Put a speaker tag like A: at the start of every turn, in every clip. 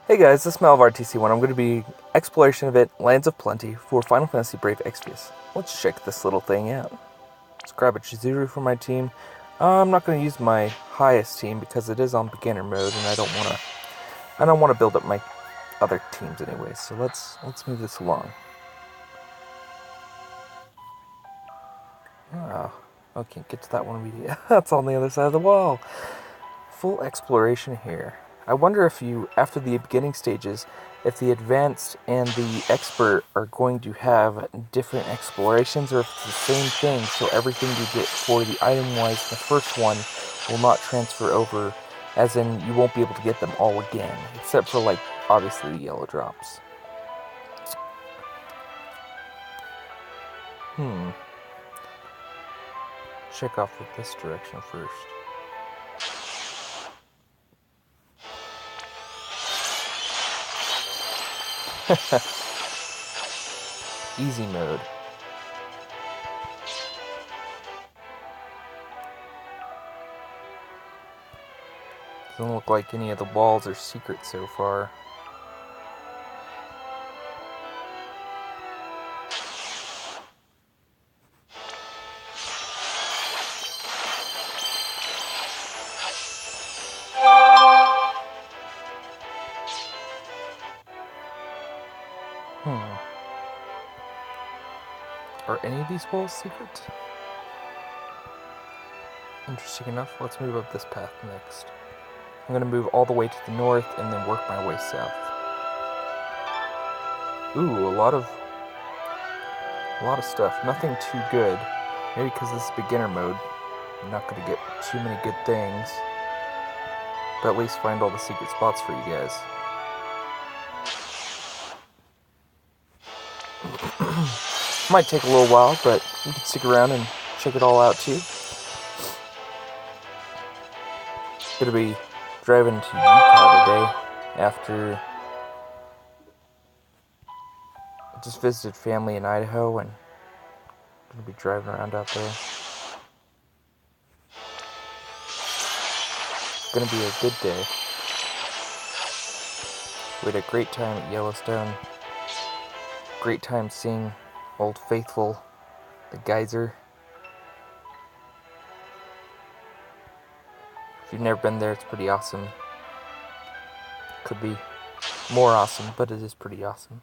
A: Hey guys, this is Mel of RTC1. I'm going to be exploration event Lands of Plenty for Final Fantasy Brave Exvius. Let's check this little thing out. Let's grab a Chizuru for my team. I'm not going to use my highest team because it is on beginner mode, and I don't want to build up my other teams anyway. So let's move this along. Oh, I can't get to that one immediately. That's on the other side of the wall. Full exploration here. I wonder if after the beginning stages, if the advanced and the expert are going to have different explorations, or if it's the same thing, so everything you get for the item-wise in the first one will not transfer over, as in you won't be able to get them all again, except for, like, obviously the yellow drops. Check off with this direction first. Easy mode. Doesn't look like any of the walls are secret so far. Are any of these walls secret? Interesting enough, let's move up this path next. I'm going to move all the way to the north and then work my way south. Ooh, a lot of stuff. Nothing too good. Maybe because this is beginner mode, I'm not going to get too many good things. But at least find all the secret spots for you guys. Might take a little while, but you can stick around and check it all out too. Gonna be driving to Utah today after I just visited family in Idaho, and gonna be driving around out there. Gonna be a good day. We had a great time at Yellowstone. Great time seeing Old Faithful, the geyser. If you've never been there, it's pretty awesome. Could be more awesome, but it is pretty awesome.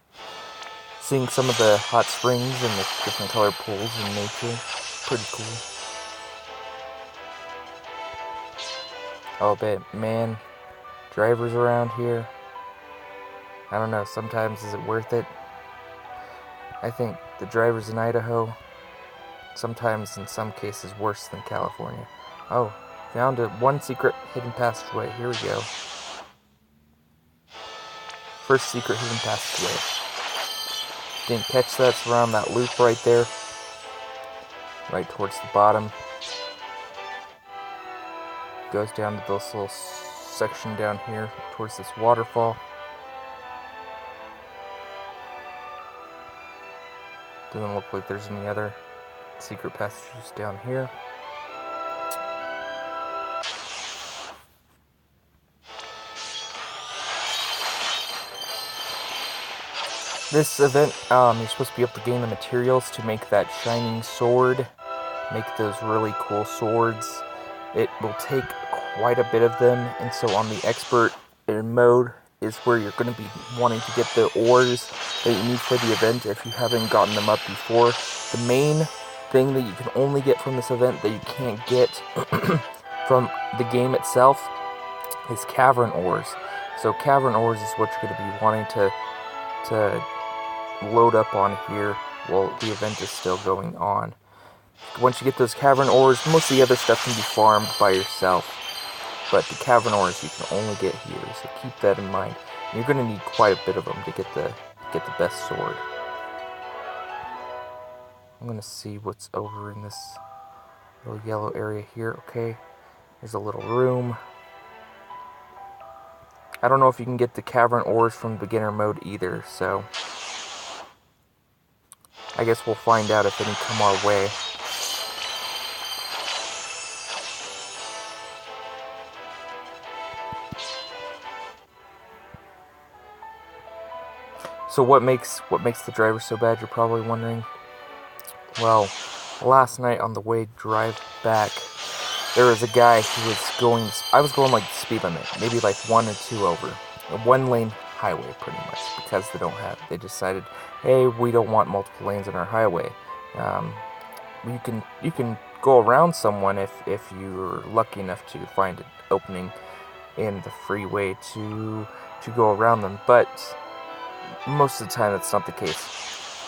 A: Seeing some of the hot springs and the different color pools in nature, pretty cool. Oh, but man, drivers around here, I don't know, sometimes is it worth it? I think the drivers in Idaho, sometimes in some cases worse than California. Oh, found one secret hidden passageway. Here we go. First secret hidden passageway. Didn't catch that, it's around that loop right there. Right towards the bottom. Goes down to this little section down here towards this waterfall. Doesn't look like there's any other secret passages down here. This event, you're supposed to be able to gain the materials to make that shining sword, make those really cool swords. It will take quite a bit of them, and so on the expert mode is where you're going to be wanting to get the ores that you need for the event if you haven't gotten them up before. The main thing that you can only get from this event that you can't get from the game itself is cavern ores. So cavern ores is what you're going to be wanting to load up on here while the event is still going on. Once you get those cavern ores, most of the other stuff can be farmed by yourself, but the cavern ores you can only get here, so keep that in mind. You're going to need quite a bit of them to get the best sword. I'm going to see what's over in this little yellow area here. Okay, there's a little room. I don't know if you can get the cavern ores from beginner mode either, so I guess we'll find out if any come our way. So what makes the driver so bad, you're probably wondering? Well, last night on the way drive back, there was a guy who was going, I was going like the speed limit, maybe like 1 or 2 over. A 1-lane highway, pretty much, because they decided, hey, we don't want multiple lanes on our highway. You can go around someone if you're lucky enough to find an opening in the freeway to go around them, but most of the time that's not the case.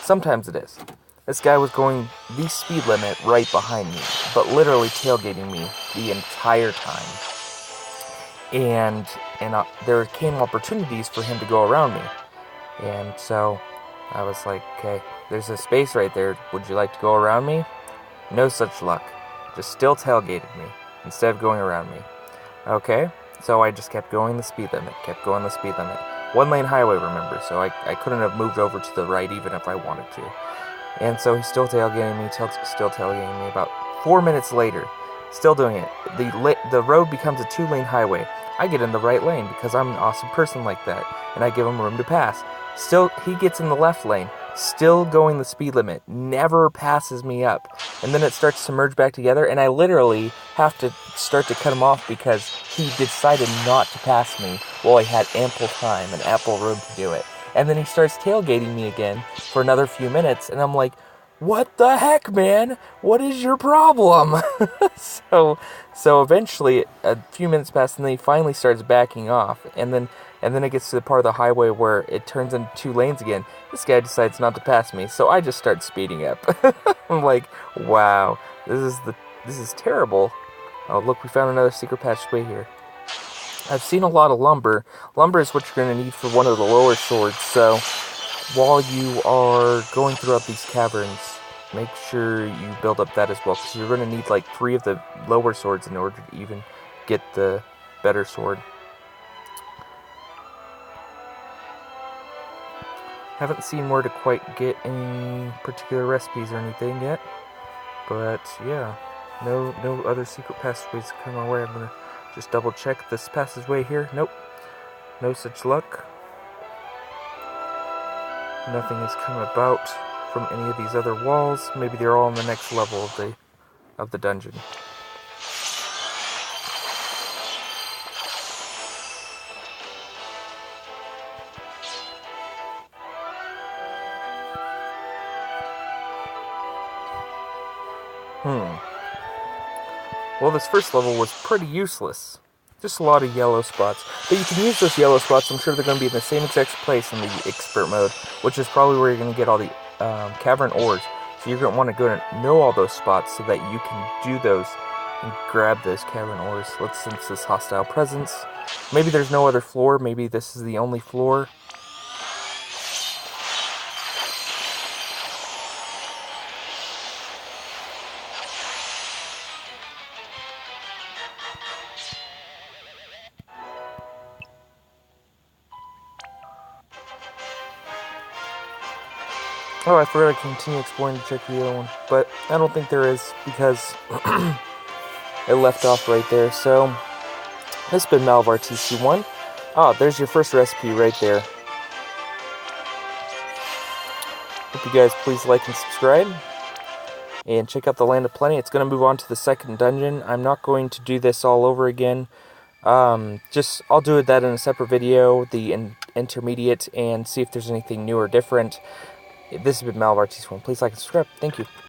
A: Sometimes it is. This guy was going the speed limit right behind me, but literally tailgating me the entire time. And there came opportunities for him to go around me. And so I was like, okay, there's a space right there. Would you like to go around me? No such luck. Just still tailgated me instead of going around me. Okay, so I just kept going the speed limit, 1-lane highway, remember, so I couldn't have moved over to the right even if I wanted to. And so he's still tailgating me, still tailgating me. About 4 minutes later, still doing it. The road becomes a 2-lane highway. I get in the right lane because I'm an awesome person like that, and I give him room to pass. Still, he gets in the left lane, still going the speed limit, never passes me up. And then it starts to merge back together, and I literally have to start to cut him off because he decided not to pass me while I had ample time and ample room to do it. And then he starts tailgating me again for another few minutes, and I'm like, what the heck, man? What is your problem? So eventually, a few minutes pass, and then he finally starts backing off, and then it gets to the part of the highway where it turns into 2 lanes again. This guy decides not to pass me, so I just start speeding up. I'm like, wow, this is terrible. Oh, look, we found another secret passageway here. I've seen a lot of lumber. Lumber is what you're going to need for one of the lower swords, so while you are going throughout these caverns, make sure you build up that as well, because you're going to need like 3 of the lower swords in order to even get the better sword. Haven't seen where to quite get any particular recipes or anything yet, but yeah, no other secret passageways come our way. I'm going to just double check this passageway here. Nope, no such luck. Nothing has come about from any of these other walls. Maybe they're all on the next level of the dungeon. Well, this first level was pretty useless. Just a lot of yellow spots. But you can use those yellow spots. I'm sure they're going to be in the same exact place in the expert mode, which is probably where you're going to get all the cavern ores. So you're going to want to go and know all those spots so that you can do those and grab those cavern ores. Let's sense this hostile presence. Maybe there's no other floor. Maybe this is the only floor. Oh, I forgot to continue exploring to check the other one, but I don't think there is, because it left off right there. So, this has been Malvar TC1. Ah, there's your first recipe right there. Hope you guys please like and subscribe, and check out the Land of Plenty. It's going to move on to the second dungeon. I'm not going to do this all over again. I'll do that in a separate video, the intermediate, and see if there's anything new or different. This has been Malvar TC1. Please like and subscribe. Thank you.